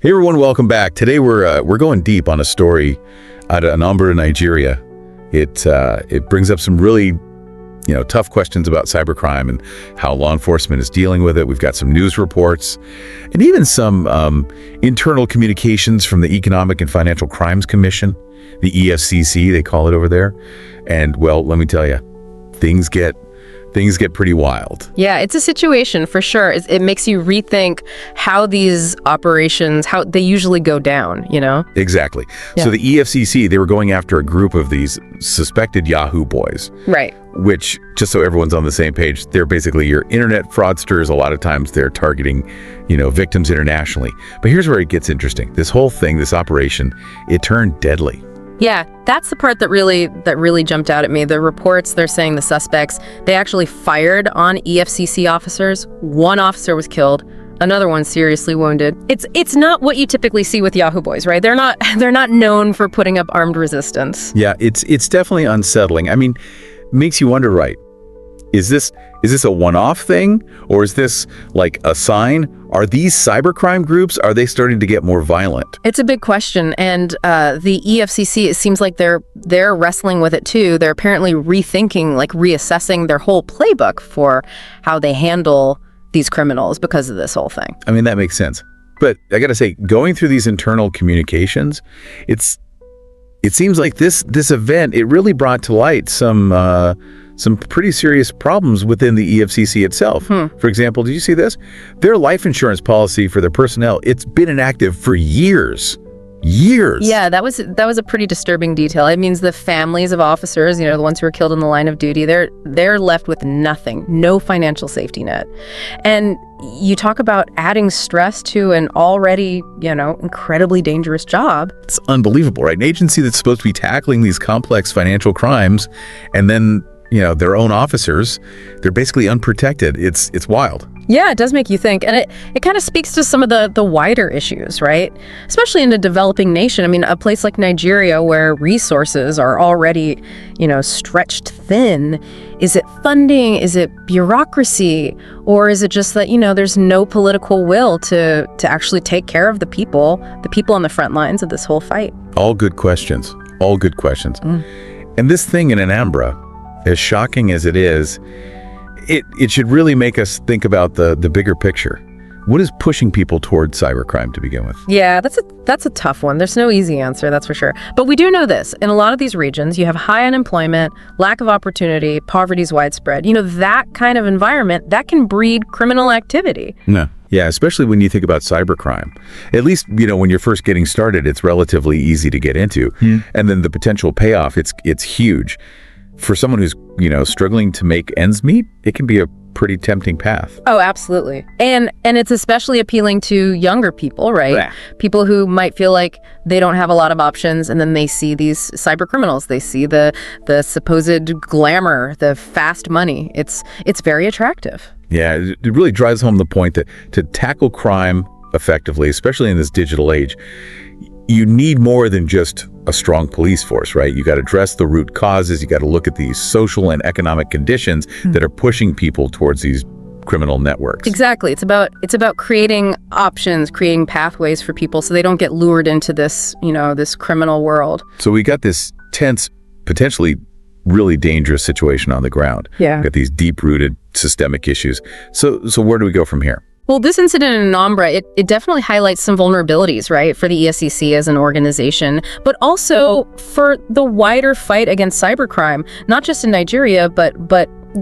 Hey everyone, welcome back. Today we're going deep on a story out of Anambra, Nigeria. It brings up some really tough questions about cybercrime and how law enforcement is dealing with it. We've got some news reports and even some internal communications from the Economic and Financial Crimes Commission, the Efcc they call it over there. And well, let me tell you, things get pretty wild. Yeah, it's a situation for sure. It makes you rethink how these operations, how they usually go down, Exactly. Yeah. So the EFCC, they were going after a group of these suspected Yahoo boys. Right. Which, just so everyone's on the same page, they're basically your internet fraudsters. A lot of times they're targeting, victims internationally. But here's where it gets interesting. This whole thing, this operation, it turned deadly. Yeah, that's the part that really jumped out at me. The reports, they're saying the suspects, they actually fired on EFCC officers. One officer was killed, another one seriously wounded. It's not what you typically see with Yahoo boys, right? They're not known for putting up armed resistance. Yeah, it's definitely unsettling. I mean, makes you wonder, right? Is this a one-off thing, or is this like a sign? Are these cybercrime groups, are they starting to get more violent? It's a big question, and the EFCC, it seems like they're wrestling with it too. They're apparently rethinking, like reassessing their whole playbook for how they handle these criminals because of this whole thing. I mean, that makes sense. But I gotta say, going through these internal communications, it seems like this event, it really brought to light some pretty serious problems within the EFCC itself. For example, did you see this? Their life insurance policy for their personnel, it's been inactive for years. Yeah, that was a pretty disturbing detail. It means the families of officers, the ones who were killed in the line of duty, they're left with nothing, no financial safety net. And you talk about adding stress to an already, incredibly dangerous job. It's unbelievable, right? An agency that's supposed to be tackling these complex financial crimes, and then their own officers, they're basically unprotected. It's wild. Yeah, it does make you think. And it kind of speaks to some of the wider issues, right? Especially in a developing nation. I mean, a place like Nigeria where resources are already, stretched thin. Is it funding? Is it bureaucracy? Or is it just that, there's no political will to actually take care of the people on the front lines of this whole fight? All good questions. All good questions. And this thing in Anambra, as shocking as it is, it should really make us think about the bigger picture. What is pushing people toward cybercrime to begin with? Yeah, that's a tough one. There's no easy answer, that's for sure. But we do know this. In a lot of these regions, you have high unemployment, lack of opportunity, poverty's widespread. That kind of environment, that can breed criminal activity. No. Yeah, especially when you think about cybercrime. At least, when you're first getting started, it's relatively easy to get into. And then the potential payoff, it's huge. For someone who's, struggling to make ends meet, it can be a pretty tempting path. Oh, absolutely. And it's especially appealing to younger people, right? Yeah. People who might feel like they don't have a lot of options, and then they see these cyber criminals. They see the supposed glamour, the fast money. It's very attractive. Yeah, it really drives home the point that to tackle crime effectively, especially in this digital age, you need more than just a strong police force, right? You got to address the root causes. You got to look at these social and economic conditions that are pushing people towards these criminal networks. Exactly. It's about creating options, creating pathways for people so they don't get lured into this, this criminal world. So we got this tense, potentially really dangerous situation on the ground. Yeah. We got these deep-rooted systemic issues. So where do we go from here? Well, this incident in Anambra, it definitely highlights some vulnerabilities, right, for the EFCC as an organization, but also for the wider fight against cybercrime, not just in Nigeria, but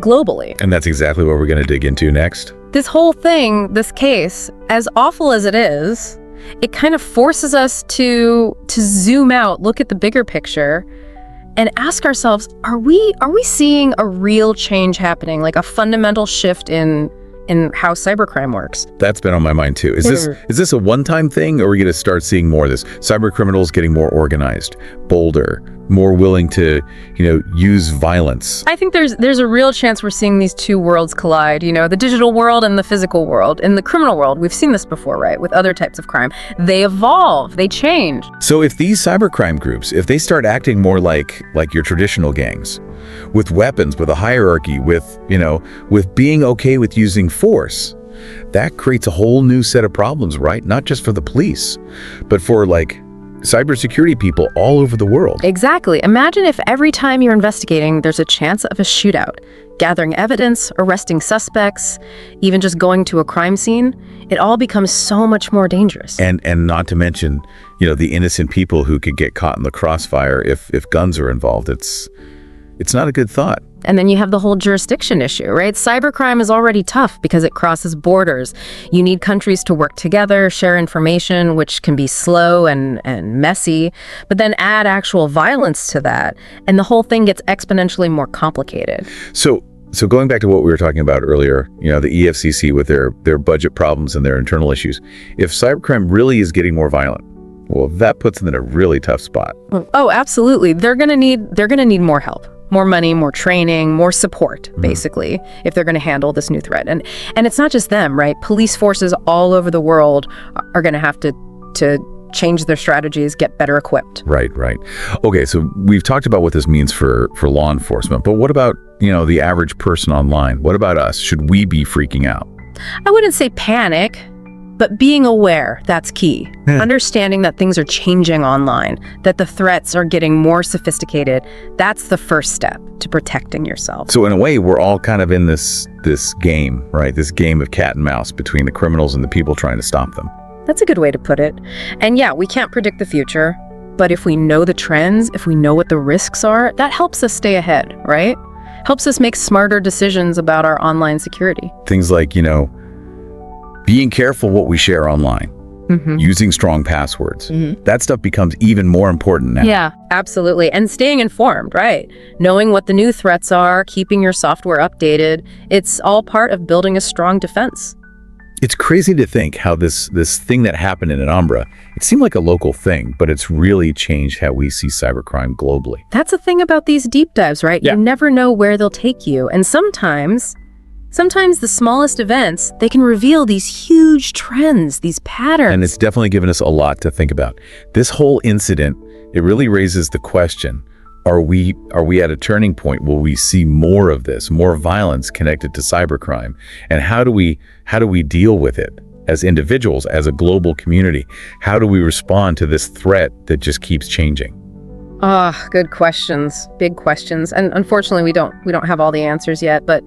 globally. And that's exactly what we're going to dig into next. This whole thing, this case, as awful as it is, it kind of forces us to zoom out, look at the bigger picture, and ask ourselves, are we seeing a real change happening, like a fundamental shift in how cybercrime works? That's been on my mind too. Is this a one-time thing, or are we going to start seeing more of this? Cyber criminals getting more organized, bolder, more willing to, use violence. I think there's a real chance we're seeing these two worlds collide, the digital world and the physical world. In the criminal world, we've seen this before, right? With other types of crime. They evolve, they change. So if these cybercrime groups, if they start acting more like your traditional gangs, with weapons, with a hierarchy, with being okay with using force, that creates a whole new set of problems, right? Not just for the police, but for like cybersecurity people all over the world. Exactly. Imagine if every time you're investigating, there's a chance of a shootout. Gathering evidence, arresting suspects, even just going to a crime scene, it all becomes so much more dangerous. And not to mention, the innocent people who could get caught in the crossfire if guns are involved. It's not a good thought. And then you have the whole jurisdiction issue, right? Cybercrime is already tough because it crosses borders. You need countries to work together, share information, which can be slow and messy, but then add actual violence to that, and the whole thing gets exponentially more complicated. So going back to what we were talking about earlier, the EFCC with their budget problems and their internal issues, if cybercrime really is getting more violent, well, that puts them in a really tough spot. Oh, absolutely. They're gonna need more help. More money, more training, more support, basically, if they're going to handle this new threat. And it's not just them, right? Police forces all over the world are going to have to change their strategies, get better equipped. Right. Okay, so we've talked about what this means for law enforcement, but what about, the average person online? What about us? Should we be freaking out? I wouldn't say panic, but being aware, that's key. Yeah. Understanding that things are changing online, that the threats are getting more sophisticated, that's the first step to protecting yourself. So in a way, we're all kind of in this game, right? This game of cat and mouse between the criminals and the people trying to stop them. That's a good way to put it. And yeah, we can't predict the future, but if we know the trends, if we know what the risks are, that helps us stay ahead, right? Helps us make smarter decisions about our online security. Things like, being careful what we share online, using strong passwords. That stuff becomes even more important now. Yeah, absolutely. And staying informed, right? Knowing what the new threats are, keeping your software updated, it's all part of building a strong defense. It's crazy to think how this thing that happened in Anambra, it seemed like a local thing, but it's really changed how we see cybercrime globally. That's the thing about these deep dives, right? Yeah. You never know where they'll take you. And sometimes the smallest events, they can reveal these huge trends, these patterns. And it's definitely given us a lot to think about. This whole incident, it really raises the question, are we at a turning point? Will we see more of this, more violence connected to cybercrime? And how do we deal with it as individuals, as a global community? How do we respond to this threat that just keeps changing? Good questions, big questions. And unfortunately, we don't have all the answers yet, but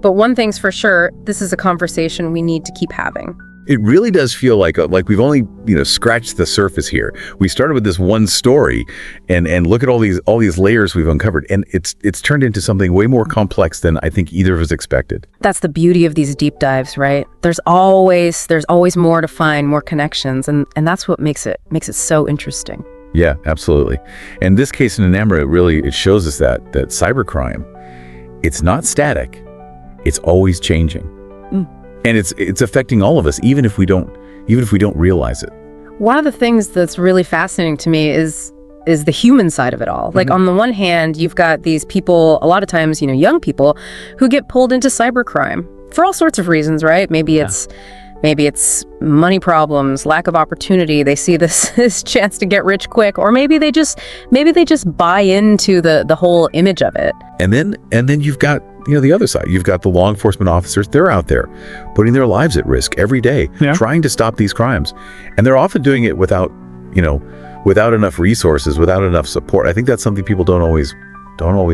one thing's for sure, this is a conversation we need to keep having. It really does feel like we've only, scratched the surface here. We started with this one story and look at all these layers we've uncovered, and it's turned into something way more complex than I think either of us expected. That's the beauty of these deep dives, right? There's always more to find, more connections, and that's what makes it so interesting. Yeah, absolutely. And this case in Anambra, it shows us that cybercrime, it's not static. It's always changing. And it's affecting all of us, even if we don't realize it. One of the things that's really fascinating to me is the human side of it all. Like on the one hand, you've got these people, a lot of times, young people who get pulled into cybercrime for all sorts of reasons, right? Maybe it's money problems, lack of opportunity. They see this chance to get rich quick, or maybe they just buy into the whole image of it. And then you've got the other side. You've got the law enforcement officers. They're out there putting their lives at risk every day, trying to stop these crimes, and they're often doing it without enough resources, without enough support. I think that's something people don't always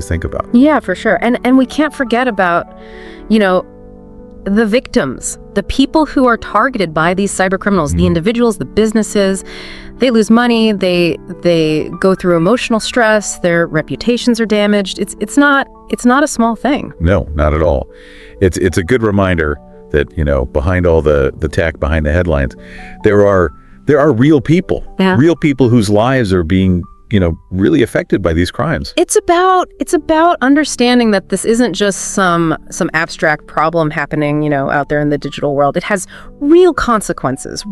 think about. Yeah, for sure. And we can't forget about the victims, the people who are targeted by these cyber criminals, the individuals, the businesses. They lose money, they go through emotional stress, their reputations are damaged. It's not a small thing. No, not at all. It's a good reminder that, behind all the tech, behind the headlines, there are real people. Yeah. Real people whose lives are being really affected by these crimes. It's about understanding that this isn't just some abstract problem happening, out there in the digital world. It has real consequences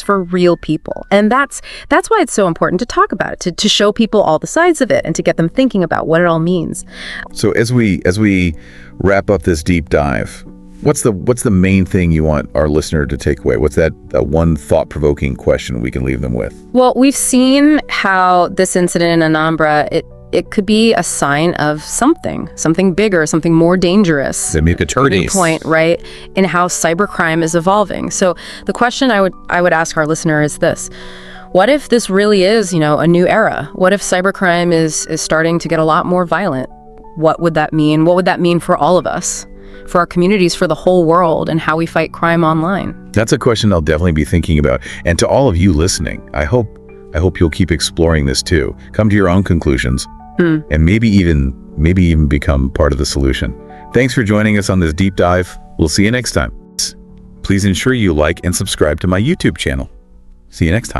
for real people. And that's why it's so important to talk about it, to show people all the sides of it and to get them thinking about what it all means. So as we wrap up this deep dive, what's the main thing you want our listener to take away? What's that one thought-provoking question we can leave them with? Well, we've seen how this incident in Anambra, it could be a sign of something bigger, something more dangerous. They make attorneys. Point, right, in how cybercrime is evolving. So the question I would ask our listener is this: what if this really is, a new era? What if cybercrime is starting to get a lot more violent? What would that mean? What would that mean for all of us, for our communities, for the whole world, and how we fight crime online? That's a question I'll definitely be thinking about. And to all of you listening, I hope you'll keep exploring this too. Come to your own conclusions, and maybe even become part of the solution. Thanks for joining us on this deep dive. We'll see you next time. Please ensure you like and subscribe to my YouTube channel. See you next time.